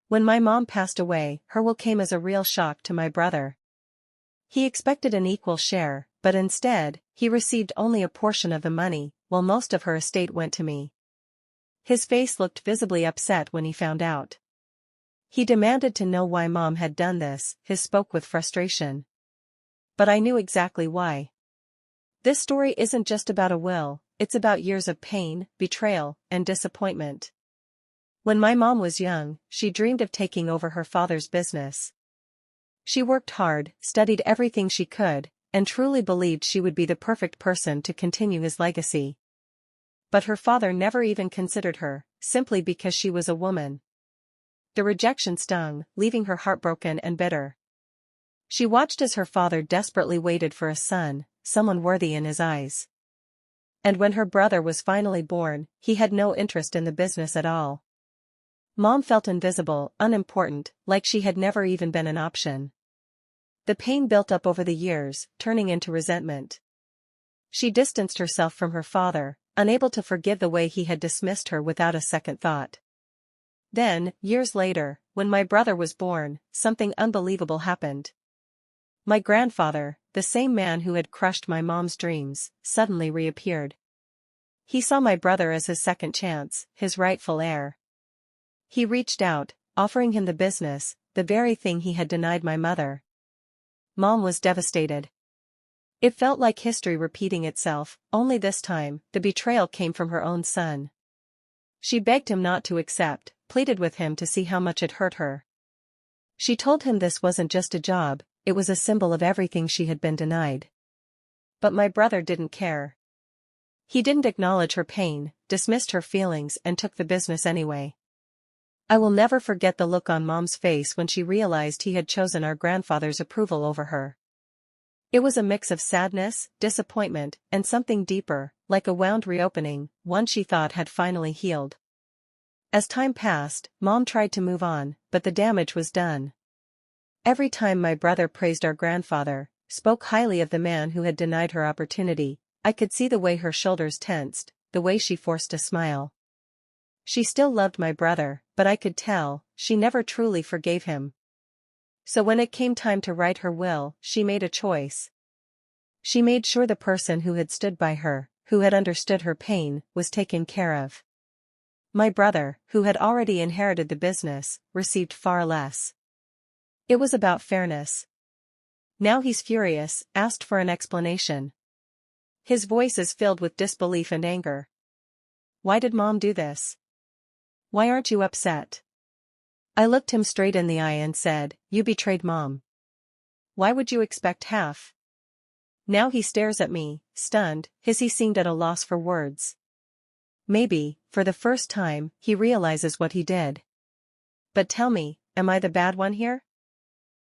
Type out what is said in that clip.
When my mom passed away, her will came as a real shock to my brother. He expected an equal share, but instead, he received only a portion of the money, while most of her estate went to me. His face looked visibly upset when he found out. He demanded to know why Mom had done this. He spoke with frustration. But I knew exactly why. This story isn't just about a will, it's about years of pain, betrayal, and disappointment. When my mom was young, she dreamed of taking over her father's business. She worked hard, studied everything she could, and truly believed she would be the perfect person to continue his legacy. But her father never even considered her, simply because she was a woman. The rejection stung, leaving her heartbroken and bitter. She watched as her father desperately waited for a son, someone worthy in his eyes. And when her brother was finally born, he had no interest in the business at all. Mom felt invisible, unimportant, like she had never even been an option. The pain built up over the years, turning into resentment. She distanced herself from her father, unable to forgive the way he had dismissed her without a second thought. Then, years later, when my brother was born, something unbelievable happened. My grandfather, the same man who had crushed my mom's dreams, suddenly reappeared. He saw my brother as his second chance, his rightful heir. He reached out, offering him the business, the very thing he had denied my mother. Mom was devastated. It felt like history repeating itself, only this time, the betrayal came from her own son. She begged him not to accept, pleaded with him to see how much it hurt her. She told him this wasn't just a job, it was a symbol of everything she had been denied. But my brother didn't care. He didn't acknowledge her pain, dismissed her feelings and took the business anyway. I will never forget the look on Mom's face when she realized he had chosen our grandfather's approval over her. It was a mix of sadness, disappointment, and something deeper, like a wound reopening, one she thought had finally healed. As time passed, Mom tried to move on, but the damage was done. Every time my brother praised our grandfather, spoke highly of the man who had denied her opportunity, I could see the way her shoulders tensed, the way she forced a smile. She still loved my brother, but I could tell, she never truly forgave him. So when it came time to write her will, she made a choice. She made sure the person who had stood by her, who had understood her pain, was taken care of. My brother, who had already inherited the business, received far less. It was about fairness. Now he's furious, asked for an explanation. His voice is filled with disbelief and anger. Why did Mom do this? Why aren't you upset? I looked him straight in the eye and said, you betrayed Mom. Why would you expect half? Now he stares at me, stunned, he seemed at a loss for words. Maybe, for the first time, he realizes what he did. But tell me, am I the bad one here?